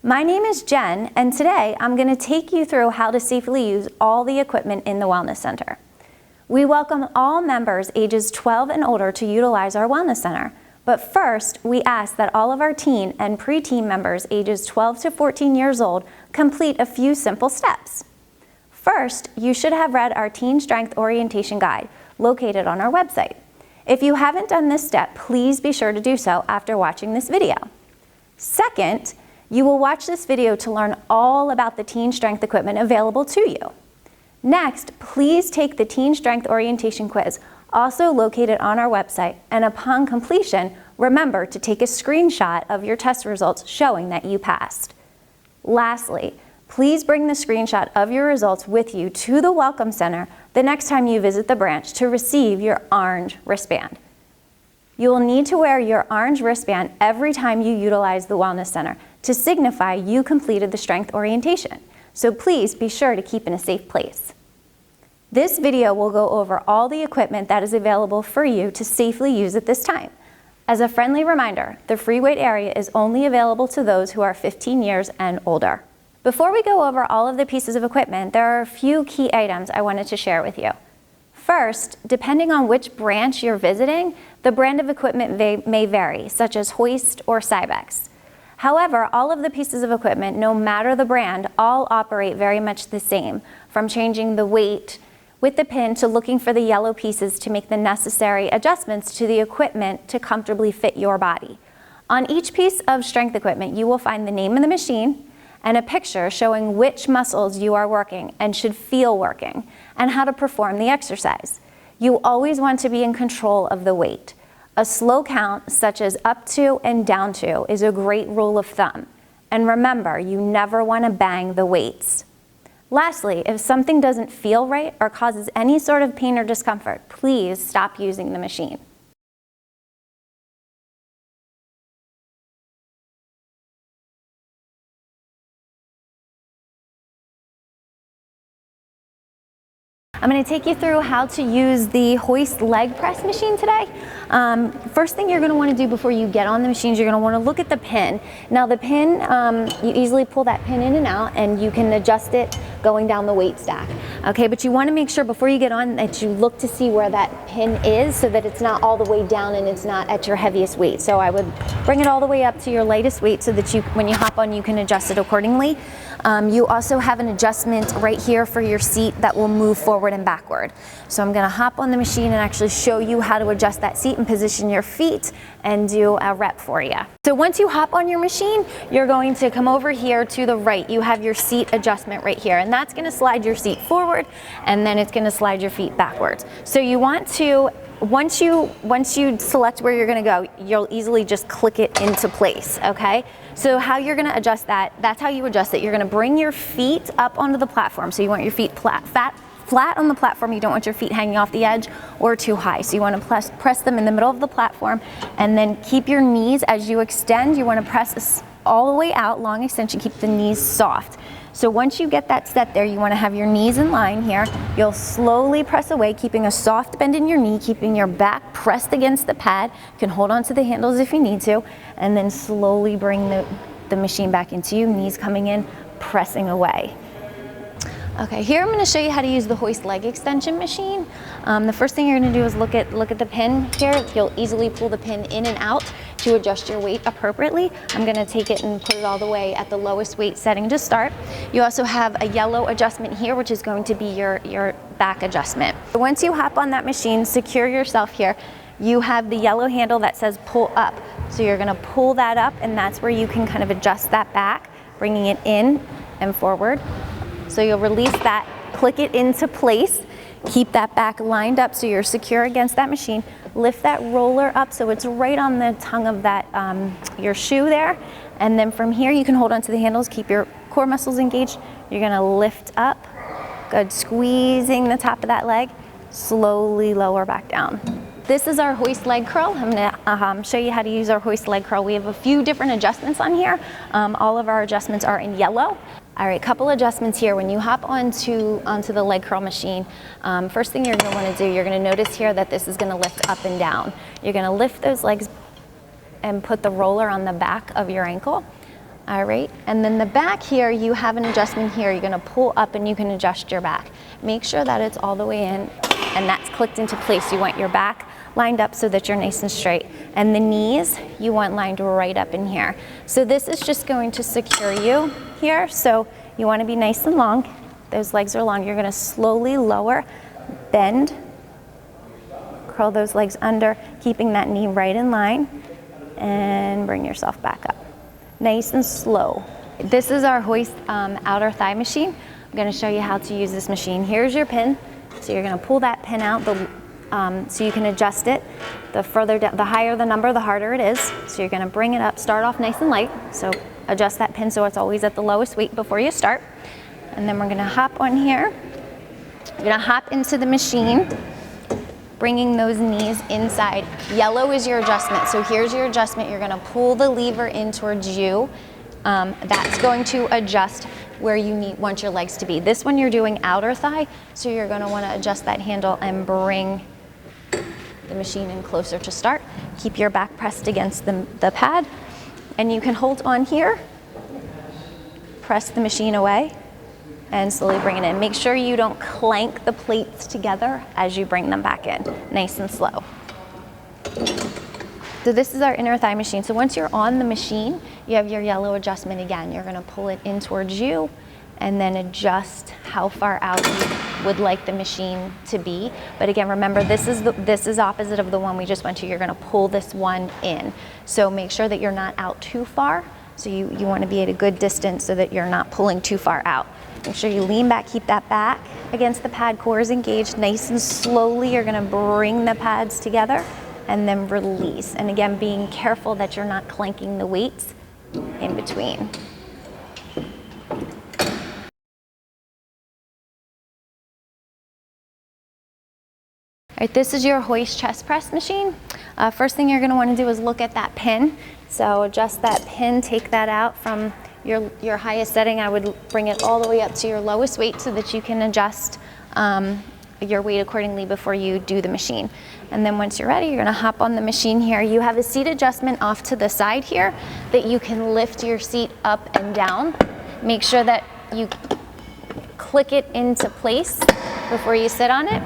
My name is Jen, and today I'm going to take you through how to safely use all the equipment in the Wellness Center. We welcome all members ages 12 and older to utilize our Wellness Center, but first we ask that all of our teen and preteen members ages 12 to 14 years old complete a few simple steps. First, you should have read our Teen Strength Orientation Guide located on our website. If you haven't done this step, please be sure to do so after watching this video. Second, you will watch this video to learn all about the teen strength equipment available to you. Next, please take the Teen Strength Orientation Quiz, also located on our website, and upon completion, remember to take a screenshot of your test results showing that you passed. Lastly, please bring the screenshot of your results with you to the Welcome Center the next time you visit the branch to receive your orange wristband. You will need to wear your orange wristband every time you utilize the Wellness Center to signify you completed the strength orientation, so please be sure to keep in a safe place. This video will go over all the equipment that is available for you to safely use at this time. As a friendly reminder, the free weight area is only available to those who are 15 years and older. Before we go over all of the pieces of equipment, there are a few key items I wanted to share with you. First, depending on which branch you're visiting, the brand of equipment may vary, such as hoist or Cybex. However, all of the pieces of equipment, no matter the brand, all operate very much the same, from changing the weight with the pin to looking for the yellow pieces to make the necessary adjustments to the equipment to comfortably fit your body. On each piece of strength equipment, you will find the name of the machine and a picture showing which muscles you are working and should feel working, and how to perform the exercise. You always want to be in control of the weight. A slow count, such as up to and down to, is a great rule of thumb. And remember, you never want to bang the weights. Lastly, if something doesn't feel right or causes any sort of pain or discomfort, please stop using the machine. I'm going to take you through how to use the hoist leg press machine today. First thing you're going to want to do before you get on the machines, you're going to want to look at the pin. Now the pin, you easily pull that pin in and out, and you can adjust it going down the weight stack. Okay, but you want to make sure before you get on that you look to see where that pin is so that it's not all the way down and it's not at your heaviest weight. So I would bring it all the way up to your lightest weight so that when you hop on, you can adjust it accordingly. You also have an adjustment right here for your seat that will move forward and backward. So I'm going to hop on the machine and actually show you how to adjust that seat and position your feet and do a rep for you. So once you hop on your machine, you're going to come over here to the right. You have your seat adjustment right here, and that's going to slide your seat forward, and then it's going to slide your feet backwards. So you want to, once you select where you're going to go, you'll easily just click it into place, okay? So how you're going to adjust that, that's how you adjust it. You're going to bring your feet up onto the platform. So you want your feet flat on the platform. You don't want your feet hanging off the edge or too high. So you want to press them in the middle of the platform, and then keep your knees as you extend. You want to press this all the way out, long extension, keep the knees soft. So once you get that set there, you want to have your knees in line here. You'll slowly press away, keeping a soft bend in your knee, keeping your back pressed against the pad. You can hold on to the handles if you need to, and then slowly bring the machine back into you, knees coming in, pressing away. Okay, here I'm going to show you how to use the hoist leg extension machine. The first thing you're going to do is look at the pin here. You'll easily pull the pin in and out to adjust your weight appropriately. I'm going to take it and put it all the way at the lowest weight setting to start. You also have a yellow adjustment here, which is going to be your back adjustment. Once you hop on that machine, secure yourself here. You have the yellow handle that says pull up. So you're going to pull that up, and that's where you can kind of adjust that back, bringing it in and forward. So you'll release that, click it into place, keep that back lined up so you're secure against that machine. Lift that roller up so it's right on the tongue of that your shoe there. And then from here you can hold onto the handles, keep your core muscles engaged. You're gonna lift up, good, squeezing the top of that leg, slowly lower back down. This is our hoist leg curl. I'm gonna show you how to use our hoist leg curl. We have a few different adjustments on here. All of our adjustments are in yellow. All right, couple adjustments here. When you hop onto the leg curl machine, first thing you're going to want to do, you're going to notice here that this is going to lift up and down. You're going to lift those legs and put the roller on the back of your ankle. All right, and then the back here, you have an adjustment here. You're gonna pull up and you can adjust your back. Make sure that it's all the way in and that's clicked into place. You want your back lined up so that you're nice and straight. And the knees, you want lined right up in here. So this is just going to secure you here. So you wanna be nice and long. Those legs are long. You're gonna slowly lower, bend, curl those legs under, keeping that knee right in line, and bring yourself back up. Nice and slow. This is our hoist outer thigh machine. I'm gonna show you how to use this machine. Here's your pin. So you're gonna pull that pin out so you can adjust it. The further down, the higher the number, the harder it is. So you're gonna bring it up, start off nice and light. So adjust that pin so it's always at the lowest weight before you start. And then we're gonna hop on here. You're gonna hop into the machine, bringing those knees inside. Yellow is your adjustment. So here's your adjustment. You're gonna pull the lever in towards you. That's going to adjust where you want your legs to be. This one you're doing outer thigh, so you're gonna wanna adjust that handle and bring the machine in closer to start. Keep your back pressed against the pad, and you can hold on here, press the machine away, and slowly bring it in. Make sure you don't clank the plates together as you bring them back in, nice and slow. So this is our inner thigh machine. So once you're on the machine, you have your yellow adjustment again. You're gonna pull it in towards you and then adjust how far out you would like the machine to be. But again, remember, this is opposite of the one we just went to. You're gonna pull this one in. So make sure that you're not out too far. So you wanna be at a good distance so that you're not pulling too far out. Make sure you lean back, keep that back against the pad, core is engaged. Nice and slowly, you're gonna bring the pads together and then release. And again, being careful that you're not clanking the weights in between. All right, this is your hoist chest press machine. First thing you're gonna wanna do is look at that pin. So adjust that pin, take that out from your highest setting. I would bring it all the way up to your lowest weight so that you can adjust your weight accordingly before you do the machine. And then once you're ready, you're gonna hop on the machine here. You have a seat adjustment off to the side here that you can lift your seat up and down. Make sure that you click it into place before you sit on it.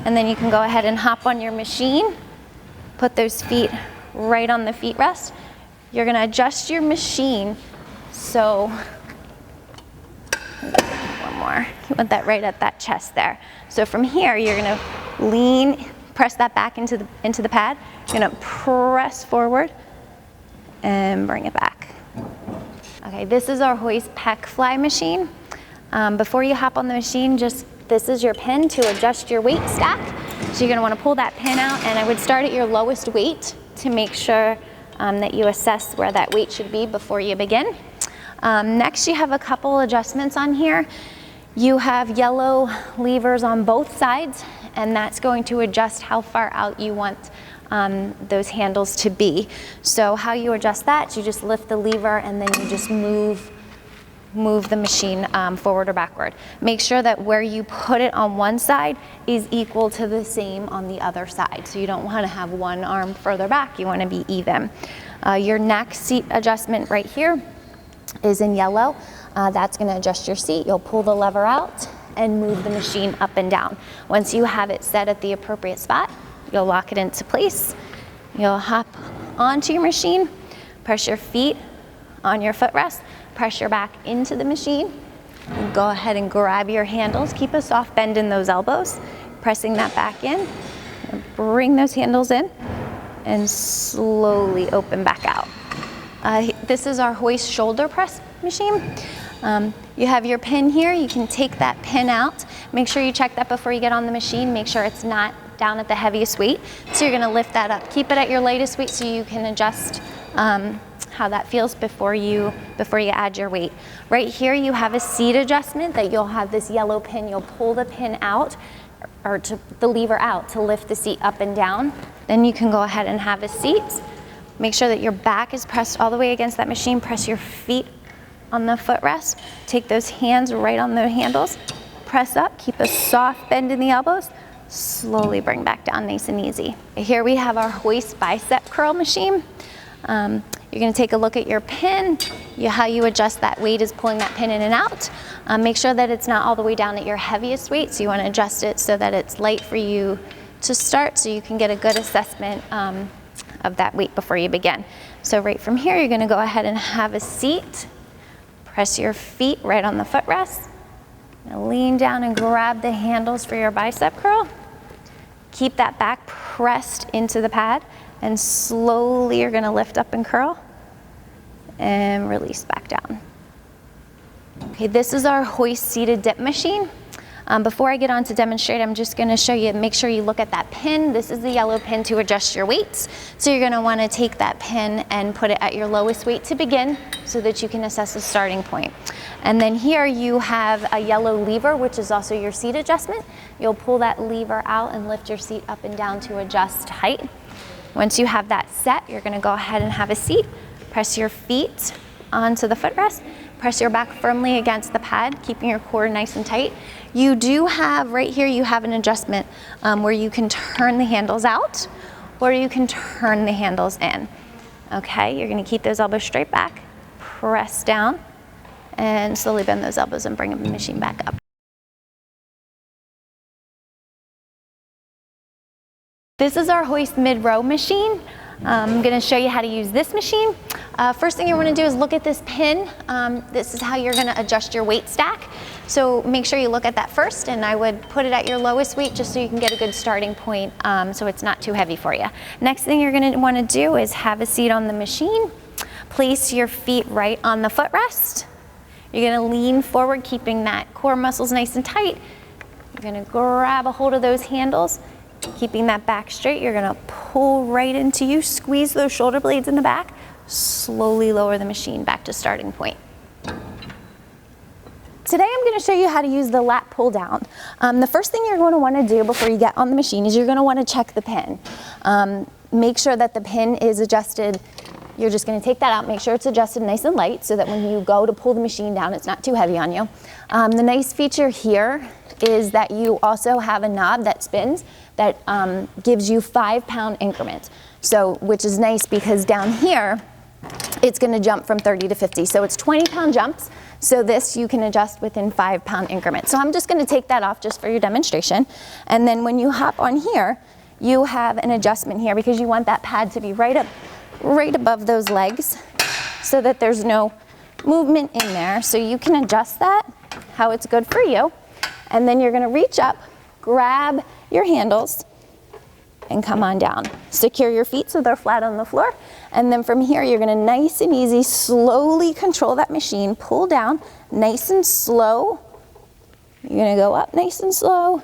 And then you can go ahead and hop on your machine, put those feet right on the feet rest. You're gonna adjust your machine so, one more, you want that right at that chest there. So from here, you're gonna lean, press that back into the pad. You're gonna press forward and bring it back. Okay, this is our hoist pec fly machine. Before you hop on the machine, this is your pin to adjust your weight stack. So you're gonna wanna pull that pin out, and I would start at your lowest weight to make sure that you assess where that weight should be before you begin. Next, you have a couple adjustments on here. You have yellow levers on both sides, and that's going to adjust how far out you want those handles to be. So how you adjust that, you just lift the lever and then you just move the machine forward or backward. Make sure that where you put it on one side is equal to the same on the other side. So you don't wanna have one arm further back, you wanna be even. Your neck seat adjustment right here is in yellow. That's gonna adjust your seat. You'll pull the lever out and move the machine up and down. Once you have it set at the appropriate spot, you'll lock it into place. You'll hop onto your machine, press your feet on your footrest, press your back into the machine, and go ahead and grab your handles. Keep a soft bend in those elbows, pressing that back in, and bring those handles in, and slowly open back out. This is our hoist shoulder press machine. You have your pin here. You can take that pin out. Make sure you check that before you get on the machine. Make sure it's not down at the heaviest weight. So you're gonna lift that up. Keep it at your lightest weight so you can adjust how that feels before you add your weight. Right here you have a seat adjustment that you'll have this yellow pin. You'll pull the pin out, or the lever out to lift the seat up and down. Then you can go ahead and have a seat. Make sure that your back is pressed all the way against that machine. Press your feet on the footrest. Take those hands right on the handles. Press up, keep a soft bend in the elbows. Slowly bring back down, nice and easy. Here we have our hoist bicep curl machine. You're gonna take a look at your pin. how you adjust that weight is pulling that pin in and out. Make sure that it's not all the way down at your heaviest weight, so you want to adjust it so that it's light for you to start, so you can get a good assessment of that weight before you begin. So right from here, you're going to go ahead and have a seat. Press your feet right on the footrest. Now lean down and grab the handles for your bicep curl. Keep that back pressed into the pad, and slowly you're going to lift up and curl and release back down. Okay, this is our hoist seated dip machine. Before I get on to demonstrate, I'm just going to show you, make sure you look at that pin. This is the yellow pin to adjust your weights. So you're going to want to take that pin and put it at your lowest weight to begin so that you can assess the starting point. And then here you have a yellow lever, which is also your seat adjustment. You'll pull that lever out and lift your seat up and down to adjust height. Once you have that set, you're going to go ahead and have a seat. Press your feet onto the footrest. Press your back firmly against the pad, keeping your core nice and tight. You do have, right here, you have an adjustment where you can turn the handles out or you can turn the handles in. Okay, you're going to keep those elbows straight back, press down, and slowly bend those elbows and bring the machine back up. This is our hoist mid-row machine. I'm going to show you how to use this machine. First thing you want to do is look at this pin. This is how you're going to adjust your weight stack. So make sure you look at that first, and I would put it at your lowest weight just so you can get a good starting point so it's not too heavy for you. Next thing you're going to want to do is have a seat on the machine. Place your feet right on the footrest. You're going to lean forward, keeping that core muscles nice and tight. You're going to grab a hold of those handles. Keeping that back straight, you're going to pull right into you, squeeze those shoulder blades in the back, slowly lower the machine back to starting point. Today I'm going to show you how to use the lat pull down. The first thing you're going to want to do before you get on the machine is you're going to want to check the pin. Make sure that the pin is adjusted. You're just going to take that out, make sure it's adjusted nice and light so that when you go to pull the machine down, it's not too heavy on you. The nice feature here is that you also have a knob that spins that gives you 5-pound increments. So, which is nice because down here, it's going to jump from 30 to 50. So it's 20-pound jumps. So this you can adjust within 5-pound increments. So I'm just going to take that off just for your demonstration. And then when you hop on here, you have an adjustment here because you want that pad to be right above those legs so that there's no movement in there. So you can adjust that how it's good for you. And then you're going to reach up, grab your handles, and come on down. Secure your feet so they're flat on the floor. And then from here, you're going to nice and easy, slowly control that machine. Pull down, nice and slow. You're going to go up nice and slow,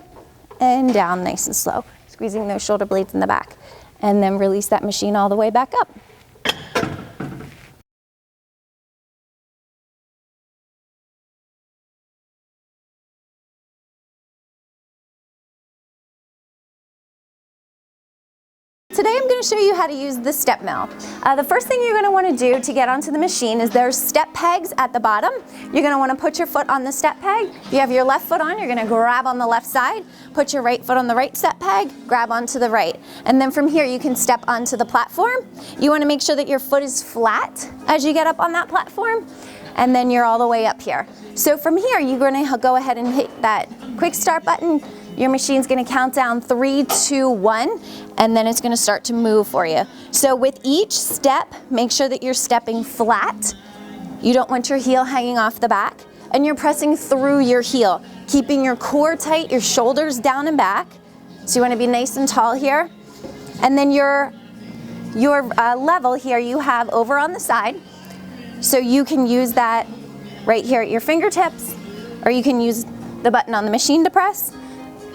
and down nice and slow. Squeezing those shoulder blades in the back. And then release that machine all the way back up. Today I'm going to show you how to use the step mill. The first thing you're going to want to do to get onto the machine is there's step pegs at the bottom. You're going to want to put your foot on the step peg. You have your left foot on, you're going to grab on the left side, put your right foot on the right step peg, grab onto the right. And then from here you can step onto the platform. You want to make sure that your foot is flat as you get up on that platform, and then you're all the way up here. So from here you're going to go ahead and hit that quick start button. Your machine's going to count down 3, 2, 1, and then it's going to start to move for you. So with each step, make sure that you're stepping flat. You don't want your heel hanging off the back, and you're pressing through your heel, keeping your core tight, your shoulders down and back. So you want to be nice and tall here. And then your level here you have over on the side. So you can use that right here at your fingertips, or you can use the button on the machine to press.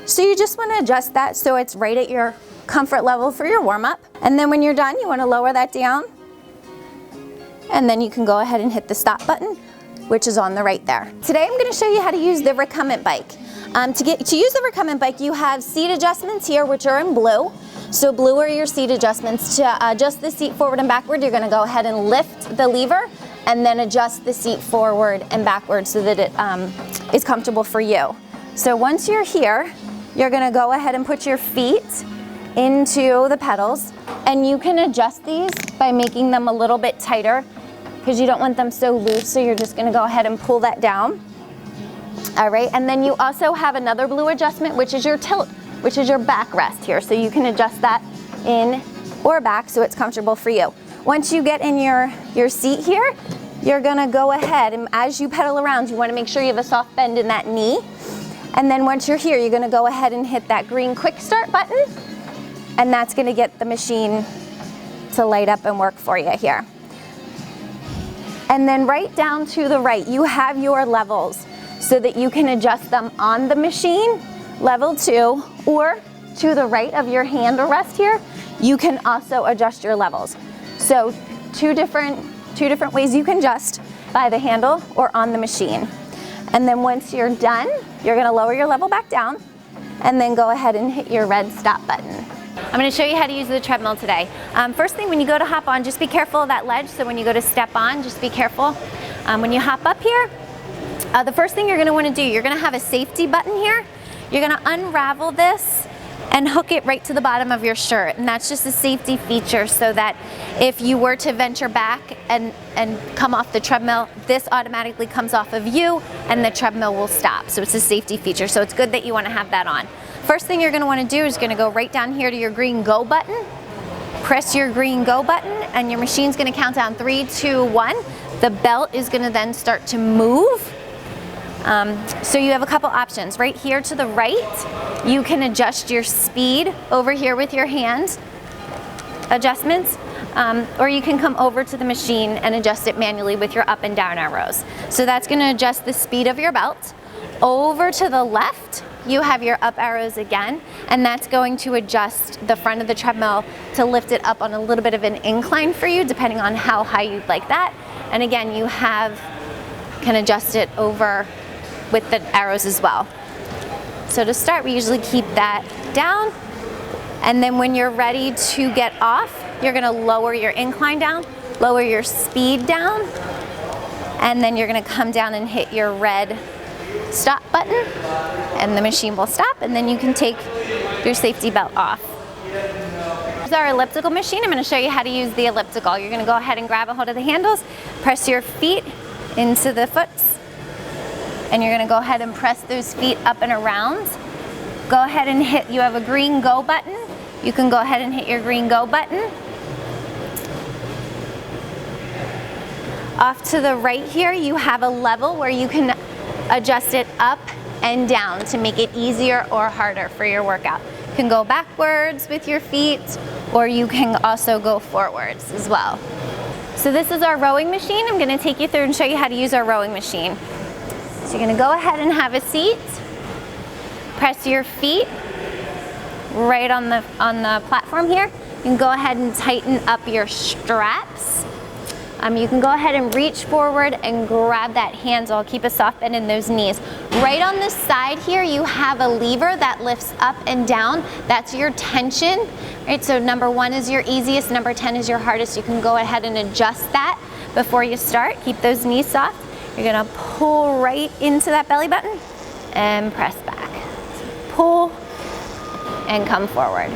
So you just want to adjust that so it's right at your comfort level for your warm-up. And then when you're done, you want to lower that down. And then you can go ahead and hit the stop button, which is on the right there. Today I'm going to show you how to use the Recumbent bike. To use the Recumbent bike, you have seat adjustments here, which are in blue. So blue are your seat adjustments. To adjust the seat forward and backward, you're going to go ahead and lift the lever and then adjust the seat forward and backward so that it is comfortable for you. So once you're here, you're going to go ahead and put your feet into the pedals, and you can adjust these by making them a little bit tighter because you don't want them so loose, so you're just gonna go ahead and pull that down. All right, and then you also have another blue adjustment, which is your tilt, which is your backrest here. So you can adjust that in or back so it's comfortable for you. Once you get in your seat here, you're gonna go ahead and as you pedal around, you wanna make sure you have a soft bend in that knee. And then once you're here, you're gonna go ahead and hit that green quick start button, and that's gonna get the machine to light up and work for you here. And then right down to the right, you have your levels so that you can adjust them on the machine, level 2, or to the right of your handle rest here, you can also adjust your levels. So two different ways you can adjust by the handle or on the machine. And then once you're done, you're gonna lower your level back down and then go ahead and hit your red stop button. I'm gonna show you how to use the treadmill today. First thing, when you go to hop on, just be careful of that ledge. So when you go to step on, just be careful. When you hop up here, the first thing you're gonna wanna do, you're gonna have a safety button here. You're gonna unravel this and hook it right to the bottom of your shirt. And that's just a safety feature so that if you were to venture back and come off the treadmill, this automatically comes off of you and the treadmill will stop. So it's a safety feature. So it's good that you wanna have that on. First thing you're gonna wanna do is gonna go right down here to your green go button. Press your green go button and your machine's gonna count down 3, 2, 1. The belt is gonna then start to move. So you have a couple options. Right here to the right, you can adjust your speed over here with your hand adjustments, or you can come over to the machine and adjust it manually with your up and down arrows. So that's gonna adjust the speed of your belt. Over to the left, you have your up arrows again, and that's going to adjust the front of the treadmill to lift it up on a little bit of an incline for you, depending on how high you'd like that. And again, you can adjust it over with the arrows as well. So to start, we usually keep that down, and then when you're ready to get off, you're gonna lower your incline down, lower your speed down, and then you're gonna come down and hit your red stop button, and the machine will stop, and then you can take your safety belt off. This is our elliptical machine. I'm gonna show you how to use the elliptical. You're gonna go ahead and grab a hold of the handles, press your feet into the foots, and you're gonna go ahead and press those feet up and around. Go ahead and hit, you have a green go button. You can go ahead and hit your green go button. Off to the right here, you have a level where you can adjust it up and down to make it easier or harder for your workout. You can go backwards with your feet, or you can also go forwards as well. So this is our rowing machine. I'm gonna take you through and show you how to use our rowing machine. So you're gonna go ahead and have a seat, press your feet right on the platform here. You can go ahead and tighten up your straps. You can go ahead and reach forward and grab that handle. Keep a soft bend in those knees. Right on the side here, you have a lever that lifts up and down. That's your tension, right? So number 1 is your easiest, number 10 is your hardest. You can go ahead and adjust that before you start. Keep those knees soft. You're gonna pull right into that belly button and press back. Pull and come forward.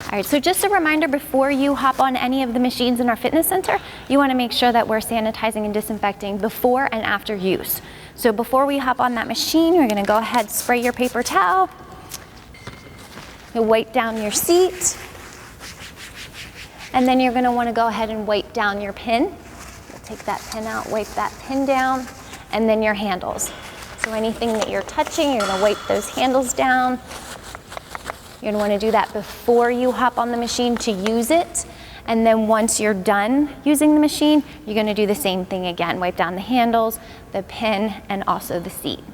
All right, so just a reminder, before you hop on any of the machines in our fitness center, you wanna make sure that we're sanitizing and disinfecting before and after use. So before we hop on that machine, you're gonna go ahead, spray your paper towel, you'll wipe down your seat, and then you're gonna wanna go ahead and wipe down your pin. You'll take that pin out, wipe that pin down, and then your handles. So anything that you're touching, you're gonna wipe those handles down. You're gonna wanna do that before you hop on the machine to use it. And then once you're done using the machine, you're gonna do the same thing again. Wipe down the handles, the pin, and also the seat.